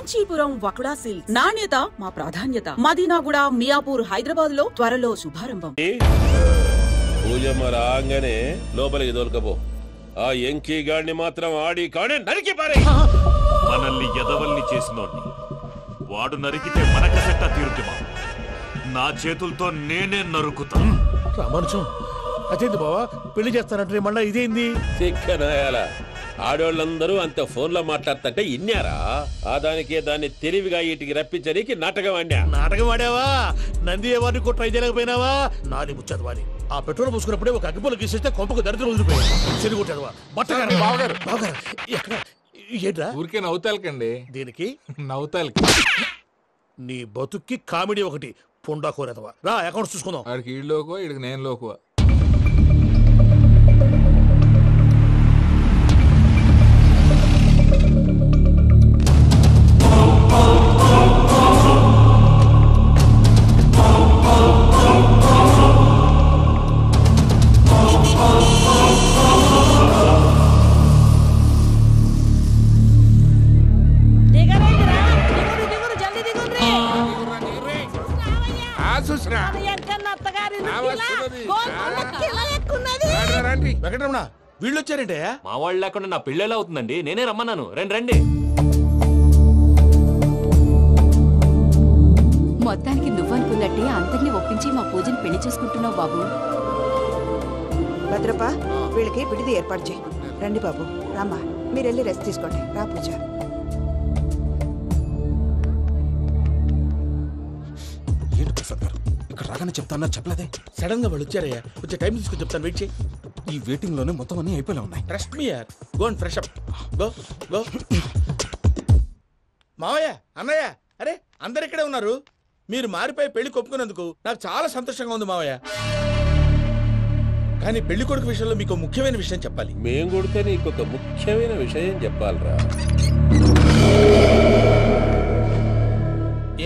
Kanchipuram వకుడా silks నాణ్యత మా ప్రాధాన్యత. మదీనాగూడ, మియాపూర్, హైదరాబాద్ లో త్వరలో శుభారంభం. పూజమ్మ రాగానే లోపలికి దొరకపో. ఆ ఎంకీ గాడిని మాత్రం ఆడి కాడే నరికి పారే. మనల్ని ఎదవల్ని చేసినోడ్ని వాడు నరికితే మనకసెట్ట తీరుతుమా? నా చేతులతో నేనే నరుకుతా. రామానుజం అదేంది బావా, పెళ్లి చేస్తానంటే మళ్ళా ఇదేంది? చిక్కనాయాల ఆడోళ్ళందరూ అంత ఫోన్ లో మాట్లాడుతుంటే ఇన్నారా? ఆ దానికే దాన్ని తెలివిగా వీటికి రప్పించడానికి నాటకం ఆడా. నాటకం ఆడావా? నంది ఎవరిని కూడా ట్రై చేయలేకపోయినావా? నాది ముచ్చదు వాని. ఆ పెట్రోల్ పోసుకున్నప్పుడే ఒక అగ్గిపోలు గీసేస్తే కొంపకు దరిద్రం వదిలిపోయాయి. చెరుగుంటదవా బట్టగారు బావగారు బావగారు ఎక్కడ ఏంట్రా? ఊరికే నవ్వుతాలకండి. దీనికి నవ్వుతాలకి నీ బతుక్కి కామెడీ ఒకటి పుండా కోరేదవా. రా అకౌంట్స్ చూసుకుందాం. ఆడికి ఈడు లోకువా, ఈడికి నేను లోకువా. వెంకటరమణ వీళ్ళు వచ్చారంటే మా వాళ్ళు లేకుండా నా పెళ్ళేలా అవుతుందండి? నేనే రమ్మన్నాను. రండి రండి. మొత్తానికి నువ్వనుకున్నట్టే అందరినీ ఒప్పించి మా పూజని పెళ్లి చేసుకుంటున్నావు బాబు. భద్రప్ప వీళ్ళకి విడిది ఏర్పాటు చేయి. రండి బాబు, రామ్మా మీరెళ్ళి రెస్ట్ తీసుకోండి. రా పూజ. ఏంటి ప్రసాద్ గారు ఇక్కడ రాగానే చెప్తాను చెప్పలేదే? సడన్ గా వాళ్ళు వచ్చారయ్యా, కొంచెం టైం తీసుకుని చెప్తాను. వెయిట్ చేయి. ఈ వెయిటింగ్ లోనే మొత్తం అన్ని అయిపోయి ఉన్నాయి. ట్రస్ట్ మీ యార్. Go and fresh up. Go go. మావయ్య, అన్నయ్య, అరే అందరు ఇక్కడే ఉన్నారు. మీరు మారిపోయి పెళ్లి కొప్పుకున్నందుకు నాకు చాలా సంతోషంగా ఉంది మావయ్య. కానీ పెళ్లి కొడుకు విషయంలో మీకు ముఖ్యమైన విషయం చెప్పాలి. మేం కొడితే నీకు ఒక ముఖ్యమైన విషయం చెప్పాలరా.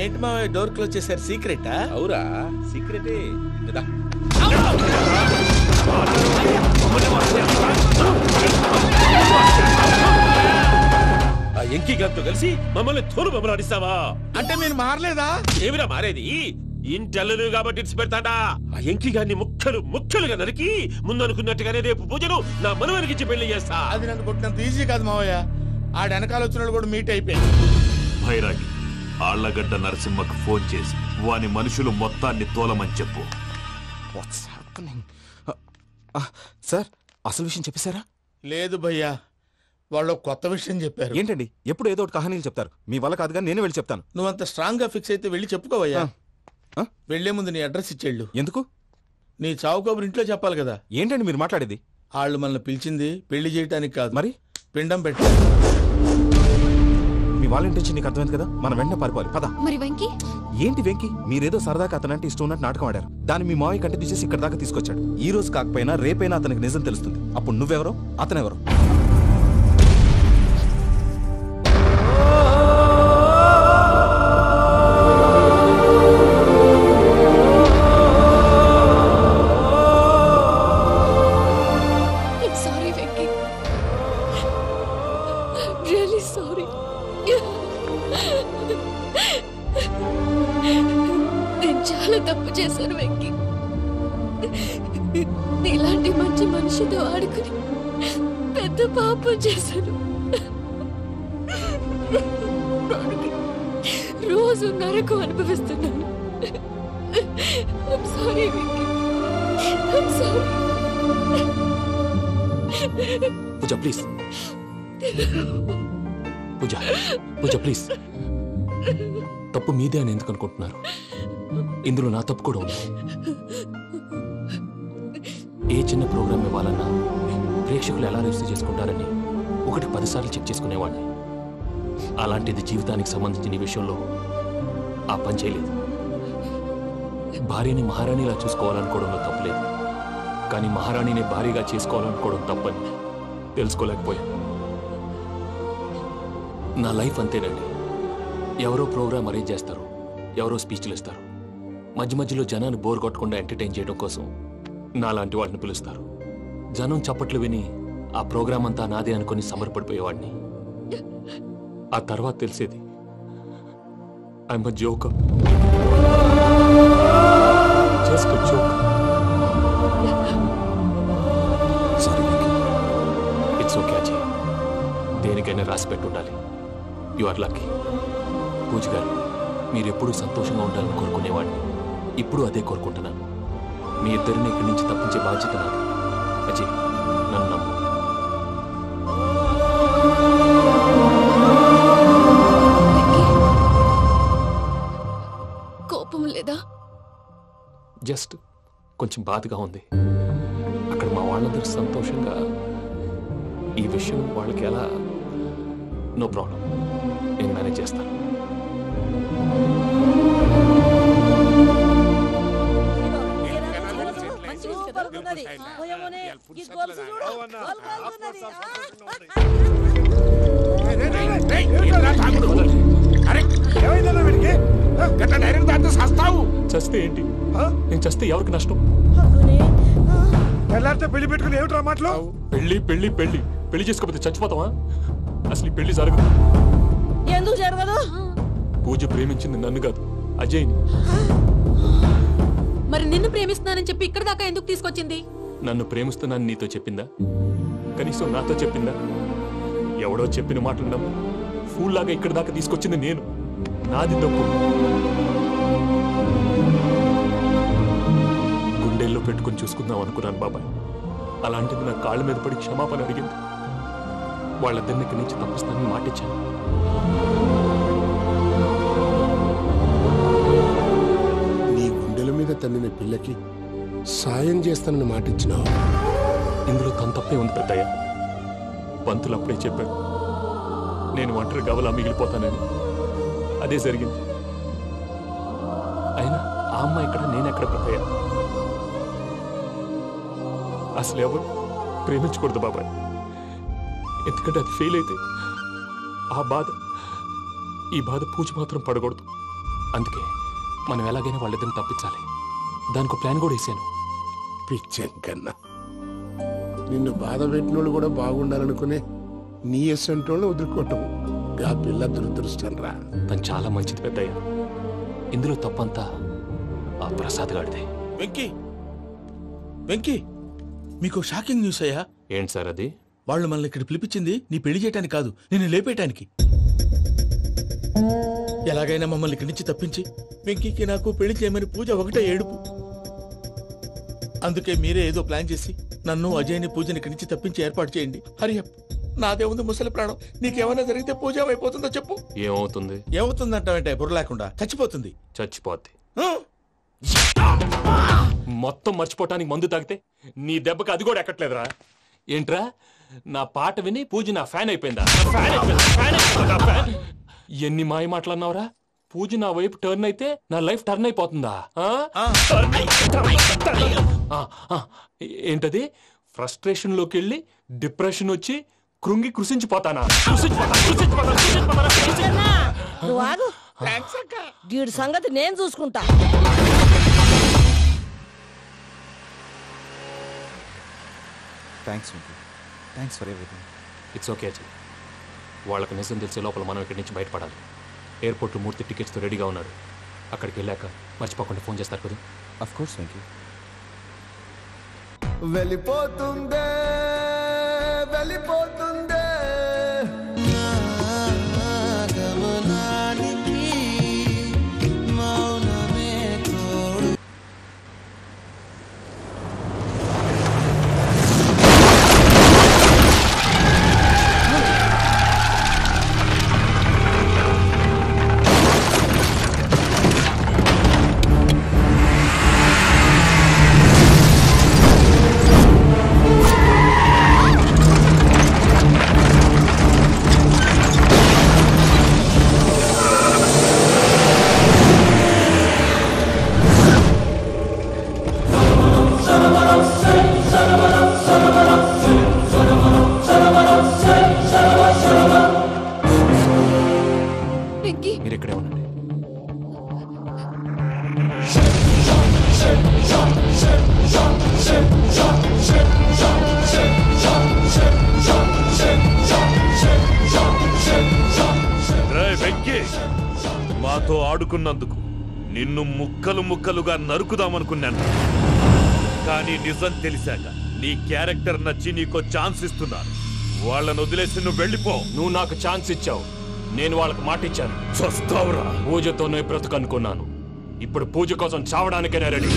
ఏంటి మావయ్య డోర్ క్లోజ్ చేశారు? సీక్రెటా? అవురా, సీక్రెటే. ఆ ఎంకీ గారితో కలిసి మమ్మల్ని తోలు బొమ్మలాడిస్తావా? అంటే మీరు మారలేదా? ఏమిరా మారేది? ఇంటల్లు కాబట్టి ఇడిచి పెడతాడా? ఆ ఎంకీ గారిని ముక్కలు ముక్కలుగా నరికి ముందు అనుకున్నట్టుగానే రేపు పూజను నా మనవరికిచ్చి పెళ్లి చేస్తా. అది నన్ను కొట్టినంత ఈజీ కాదు మావయ్య. ఆ వెనకాల వచ్చిన కూడా మీట్ అయిపోయింది. భైరాగి ఆళ్లగడ్డ నరసింహకు ఫోన్ చేసి వాని మనుషులు మొత్తాన్ని తోలమని చెప్పు. సార్ అసలు విషయం చెప్పేశారా? లేదు భయ్యా, వాళ్ళు కొత్త విషయం చెప్పారు. ఏంటండి ఎప్పుడు ఏదో ఒకటి కహానీలు చెప్తారు. మీ వల్ల కాదుగా నేనే వెళ్ళి చెప్తాను. నువ్వంత స్ట్రాంగ్ గా ఫిక్స్ అయితే వెళ్ళి చెప్పుకోవయ్యా. వెళ్లే ముందు నీ అడ్రస్ ఇచ్చేళ్ళు. ఎందుకు? నీ చావు కబురు ఇంట్లో చెప్పాలి కదా. ఏంటండి మీరు మాట్లాడేది? వాళ్ళు మనల్ని పిలిచింది పెళ్లి చేయటానికి కాదు, మరి పిండం పెట్టాలి. మీ వాళ్ళ ఇంటి నీకు అర్థమైంది కదా, మనం వెంటనే పారిపోవాలి. పద. మరి వెంకీ? ఏంటి వెంకీ? మీరేదో సరదాగా అతనంటే ఇష్టం ఉన్నట్టు నాటకం ఆడారు. దాన్ని మీ మావయ్య కంటే తీసేసి ఇక్కడ దాకా తీసుకొచ్చాడు. ఈ రోజు కాకపోయినా రేపైనా అతనికి నిజం తెలుస్తుంది. అప్పుడు నువ్వెవరో అతనెవరో. ఇలాంటి మంచి మనిషితో ఆడుకుని పెద్ద పాపం చేశాను. రోజు నరకం అనుభవిస్తున్నాను. Sorry Venky, sorry. Pooja please, Pooja Pooja please. తప్పు మీదే అని ఎందుకు అనుకుంటున్నారు? ఇందులో నా తప్పు కూడా ఉంది. ఏ చిన్న ప్రోగ్రామ్ ఇవ్వాలన్నా ప్రేక్షకులు ఎలా రిసీవ్ చేసుకుంటారని 1-10 సార్లు చెక్ చేసుకునేవాడిని. అలాంటిది జీవితానికి సంబంధించిన ఈ విషయంలో ఆ పని చేయలేదు. భార్యని మహారాణిలా చూసుకోవాలనుకోవడంలో తప్పులేదు, కానీ మహారాణిని భార్యగా చేసుకోవాలనుకోవడం తప్పని తెలుసుకోలేకపోయాను. నా లైఫ్ అంతేనండి. ఎవరో ప్రోగ్రామ్ అరేంజ్ చేస్తారు, ఎవరో స్పీచ్లు ఇస్తారు. మధ్య మధ్యలో జనాన్ని బోర్ కొట్టకుండా ఎంటర్టైన్ చేయడం కోసం నాలాంటి వాడిని పిలుస్తారు. జనం చప్పట్లు విని ఆ ప్రోగ్రాం అంతా నాదే అనుకుని సమర్పడిపోయేవాడిని. ఆ తర్వాత తెలిసేది I'm a joker. Just a joker. Sorry it's okay Ajay. దేనికైనా రాసి పెట్టి ఉండాలి. You are lucky. పూజ గారు, మీరు ఎప్పుడూ సంతోషంగా ఉండాలని కోరుకునేవాడిని. ఇప్పుడు అదే కోరుకుంటున్నాను. మీ ఇద్దరిని ఇక్కడి నుంచి తప్పించే బాధ్యత నాది. అజయ్, నన్ను నమ్ము. కోపం లేదా? జస్ట్ కొంచెం బాధగా ఉంది. అక్కడ మా వాళ్ళందరూ సంతోషంగా ఈ విషయం వాళ్ళకి ఎలా. నో ప్రాబ్లం, నేను మేనేజ్ చేస్తాను. చస్తే ఏంటి? నేను చస్తే ఎవరికి నష్టం? పెళ్లి పెట్టుకుని ఏమిట్రా మాటలు? పెళ్లి పెళ్లి పెళ్లి పెళ్లి చేసుకోకపోతే చచ్చిపోతావా? అసలు ఈ పెళ్లి జరగదు. ఎందుకు జరగదు? పూజ ప్రేమించింది నన్ను కాదు, అజయ్ని. మరి నిన్ను ప్రేమిస్తున్నానని చెప్పి ఇక్కడ దాకా ఎందుకు తీసుకొచ్చింది? నన్ను ప్రేమిస్తున్నాను నీతో చెప్పిందా? కనీసం నాతో చెప్పిందా? ఎవడో చెప్పిన మాటలు నమ్ము ఫూల్ లాగా ఇక్కడ దాకా తీసుకొచ్చింది నేను. నాది తప్పు. గుండెల్లో పెట్టుకుని చూసుకుందాం అనుకున్నాను బాబాయ్. అలాంటిది నా కాళ్ళ మీద పడి క్షమాపణ అడిగింది. వాళ్ళిద్దరిని ఇక్కడి నుంచి తప్పిస్తానని మాటిచ్చాను. నీ గుండెల మీద తన్నిన పిల్లకి సాయం చేస్తానని మాటిచ్చినావు. ఇందులో తన తప్పే ఉంది పెద్దయ్య. పంతులు అప్పుడే చెప్పారు నేను ఒంటరి గవలా మిగిలిపోతానని. అదే జరిగింది. అయినా ఆ అమ్మాయి ఎక్కడ, నేనెక్కడ పెద్దయ్య? అసలు ఎవరు ప్రేమించకూడదు బాబాయ్. ఎందుకంటే అది ఫెయిల్ అయితే ఈ బాధ పూజ మాత్రం పడకూడదు. అందుకే మనం ఎలాగైనా వాళ్ళిద్దరిని తప్పించాలి. దానికి ప్లాన్ కూడా వేసాను. పిచ్చాం కన్నా నిన్ను బాధ పెట్టినోళ్ళు కూడా బాగుండాలనుకునే నీ ఎస్సంటోళ్ళు వదులుకోవటం ఆ పిల్ల దురదృష్టం రా. తను చాలా మంచిది పెద్దయ్య. ఇందులో తప్పంతా ఆ ప్రసాద్ గాడిదే. వెంకీ వెంకీ, మీకు షాకింగ్ న్యూస్ అయ్యా. ఏంటి సార్ అది? వాళ్ళు మనల్ని ఇక్కడ పిలిపించింది నీ పెళ్లి చేయటానికి కాదు, నిన్ను లేపేయటానికి. ఎలాగైనా మమ్మల్ని ఇక్కడి నుంచి తప్పించి వెంకీకి నాకు పెళ్లి చేయమని పూజ ఒకటే ఏడుపు. అందుకే మీరే ఏదో ప్లాన్ చేసి నన్ను అజయ్ని పూజని ఇక్కడి నుంచి తప్పించి ఏర్పాటు చేయండి. హరియప్, నాదే ఉంది ముసలి ప్రాణం. నీకేమైనా జరిగితే పూజ అయిపోతుందో చెప్పు. ఏమవుతుంది? ఏమవుతుందంటావంటే బుర్ర లేకుండా చచ్చిపోతుంది. చచ్చిపోద్ది. మొత్తం మర్చిపోవటానికి మందు తాగితే నీ దెబ్బకి అది కూడా ఎక్కట్లేదురా. ఏంట్రా, నా పాట విని పూజ నా ఫ్యాన్ అయిపోయిందా? ఎన్ని మాయ మాటలన్నావురా? పూజ నా వైపు టర్న్ అయితే నా లైఫ్ టర్న్ అయిపోతుందా? ఏంటది? ఫ్రస్ట్రేషన్ లోకి వెళ్ళి డిప్రెషన్ వచ్చి కృంగి కృషించిపోతానా? వీడి సంగతి నేను చూసుకుంటా. Thanks for everything. It's okay Ajay. వాళ్ళకి నిజం తెలిసే లోపల మనం ఇక్కడి నుంచి బయటపడాలి. ఎయిర్పోర్ట్లో మూర్తి టికెట్స్తో రెడీగా ఉన్నాడు. అక్కడికి వెళ్ళాక మర్చిపోకుండా ఫోన్ చేస్తారు కదా. Of course Venky. వెళ్ళిపోతుందే వెళ్ళిపోతుందే గమనానికి మౌనమే తోడు. మీరు ఇక్కడే ఉండండి. రేయ్ వెంకీ, మాతో ఆడుకున్నందుకు నిన్ను ముక్కలు ముక్కలుగా నరుకుదామనుకున్నాను. కానీ నిజం తెలిసాక నీ క్యారెక్టర్ నచ్చి నీకో ఛాన్స్ ఇస్తున్నాను. వాళ్ళను వదిలేసి నువ్వు వెళ్ళిపో. నువ్వు నాకు ఛాన్స్ ఇచ్చావు, నేను వాళ్ళకి మాట ఇచ్చాను. చస్తావురా. పూజతోనే బ్రతుకనుకున్నాను, ఇప్పుడు పూజ కోసం చావడానికే రెడీ.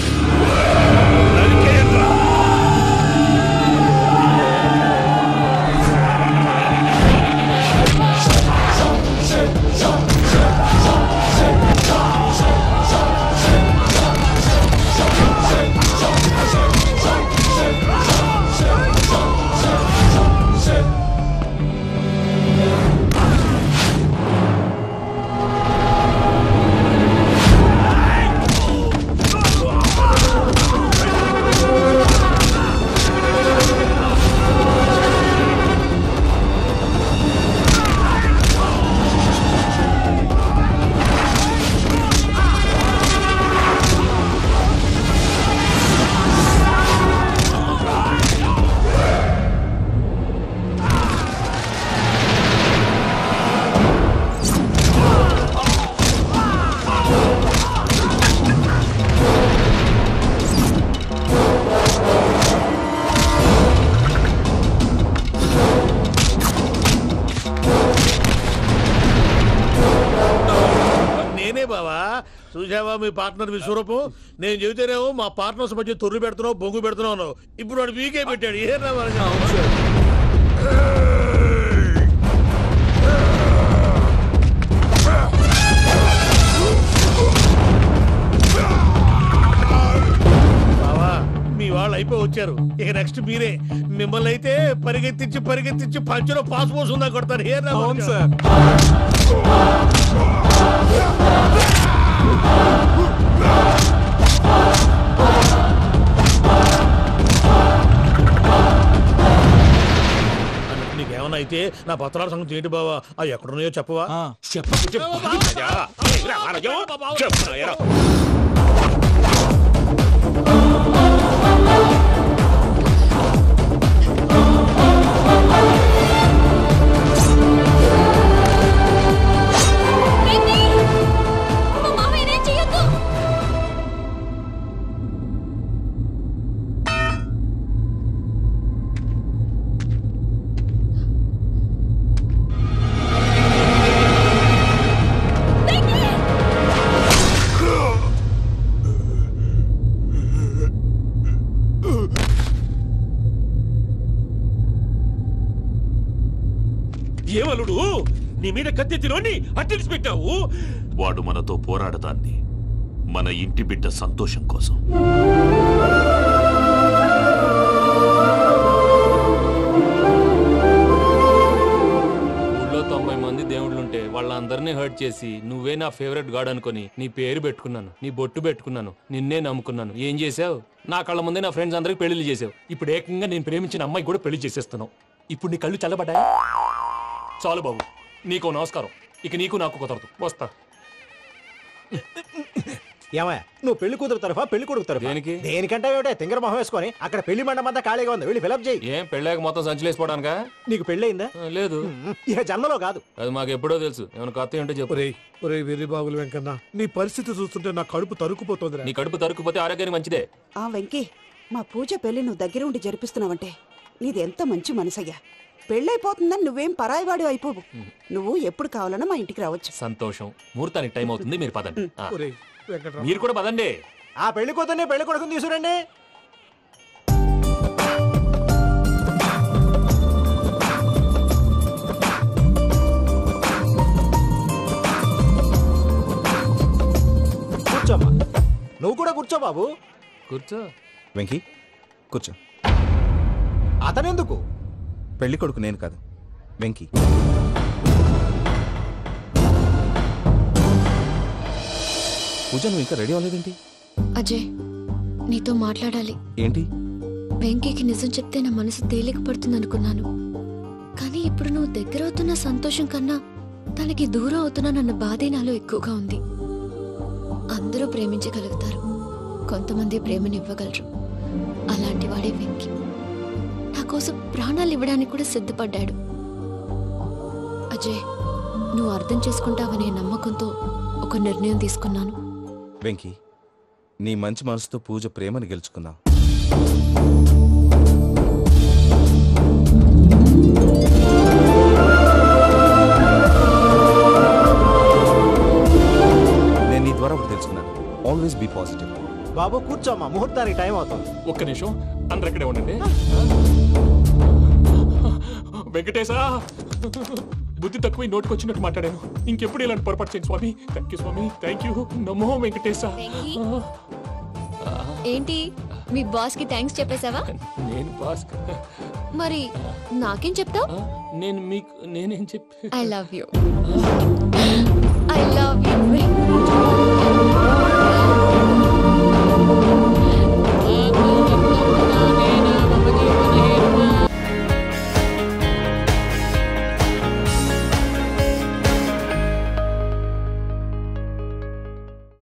చూసావా మీ పార్ట్నర్ విశ్వరూపం? నేను చెబితేనేమో మా పార్ట్నర్స్ మధ్య తొర్రు పెడుతున్నావు, బొంగు పెడుతున్నావు. ఇప్పుడు వాడు వీకే పెట్టాడు. ఏ బావా, మీ వాళ్ళు అయిపోయి వచ్చారు. ఇక నెక్స్ట్ మీరే. మిమ్మల్ని అయితే పరిగెత్తించి పరిగెత్తించి పంచలో పాస్ పోసుందా కొడతారు. ఏ నీకేమన్నా అయితే నా పత్రాల సంగతి ఏంటి బావా? అవి ఎక్కడున్నాయో చెప్పవా? ఏమలుడు, నీ మీద కత్తెత్తిలోని అట్టెలిసి పెట్టావు. వాడు మనతో పోరాడదాన్ని మన ఇంటి బిడ్డ సంతోషం కోసం. ఊళ్ళో 90 మంది దేవుళ్ళుంటే వాళ్ళందరినీ హర్ట్ చేసి నువ్వే నా ఫేవరెట్ గాడ్ అనుకుని నీ పేరు పెట్టుకున్నాను, నీ బొట్టు పెట్టుకున్నాను, నిన్నే నమ్ముకున్నాను. ఏం చేసావు? నా కళ్ళ ముందే నా ఫ్రెండ్స్ అందరికి పెళ్లి చేసావు. ఇప్పుడు ఏకంగా నేను ప్రేమించిన అమ్మాయి కూడా పెళ్లి చేసేస్తున్నావు. ఇప్పుడు నీ కళ్ళు చల్లబడ్డాయా? చాలు బాబు, నీకు నమస్కారం. ఇక నీకు నాకు కుదరదు, వస్తా. ఏమయ్య, నువ్వు పెళ్లి కూతురు తరఫా పెళ్లి కొడుకు తరఫా? దేనికి? దేనికంటే తింగర మొహం వేసుకొని అక్కడ పెళ్లి మండపం అంతా ఖాళీగా ఉంది, వెళ్ళి ఫిలప్ చేయి. ఏం పెళ్ళాక మొత్తం సంచలేసిపోవడానికా? నీకు పెళ్ళయిందా? లేదు. ఇక జన్మలో కాదు. అది మాకు ఎప్పుడో తెలుసు. ఏమైనా కొత్త ఏంటో చెప్పు. వెర్రి బాబులు వెంకన్న, నీ పరిస్థితి చూస్తుంటే నా కడుపు తరుక్కుపోతుంది. నీ కడుపు తరుక్కుపోతే ఆరోగ్యానికి మంచిదే. ఆ వెంకీ, మా పూజ పెళ్లి నువ్వు దగ్గర ఉండి జరిపిస్తున్నావంటే నీది ఎంత మంచి మనసయ్యా. పెళ్ళైపోతుందని నువ్వేం పరాయివాడు అయిపోవు. నువ్వు ఎప్పుడు కావాలన్నా మా ఇంటికి రావచ్చు. సంతోషం. ముహూర్తానికి టైం అవుతుంది, మీరు పదండి. మీరు కూడా పదండి. ఆ పెళ్లి కూతుర్ని పెళ్లి కొడుకుని తీసుకురండి. కూర్చోమ్మా. నువ్వు కూడా కూర్చో బాబు. కూర్చో. వెంకీ కూర్చో. అతనెందుకు? పెళ్లి కొడుకు నేను కాదు, వెంకీ. పూజ, నువ్వు ఇంకా రెడీ అవ్వలేదేంటి? అజయ్, నీతో మాట్లాడాలి. ఏంటి? వెంకీకి నిజం చెప్తే నా మనసు తేలిక పడుతుంది అనుకున్నాను. కానీ ఇప్పుడు నువ్వు దగ్గర అవుతున్న సంతోషం కన్నా తనకి దూరం అవుతున్నానన్న బాధే నాలో ఎక్కువగా ఉంది. అందరూ ప్రేమించగలుగుతారు, కొంతమంది ప్రేమనివ్వగలరు. అలాంటి వాడే వెంకీ. నా కోసం ప్రాణాలు ఇవ్వడానికి కూడా సిద్ధపడ్డాడు. అజయ్, నువ్వు అర్థం చేసుకుంటావనే నమ్మకంతో ఒక ఒక నిర్ణయం తీసుకున్నాను. వెంకీ, నీ మంచి మనసుతో పూజ ప్రేమని గెలుచుకుందాం. నేను నీ ద్వారా ఒకటి తెలుసుకున్నాను. Always be positive. బాబు కూర్చోమ్మా, ముహూర్తానికి టైం అవుతుంది. ఒక్క నిమిషం, అందరు ఇక్కడే ఉండండి. వెంకటేశా, బుద్ధి తక్కువ నోటుకొచ్చినట్టు మాట్లాడాను. ఇంకెప్పుడు ఇలాంటి పొరపాటు చేయండి స్వామి. థ్యాంక్ యూ స్వామి, థ్యాంక్ యూ. నమో వెంకటేశా. ఏంటి మీ బాస్ కి థ్యాంక్స్ చెప్పేశావా? నేను బాస్ మరి నాకేం చెప్తావు? నేనేం చెప్పి ఐ లవ్ యూ.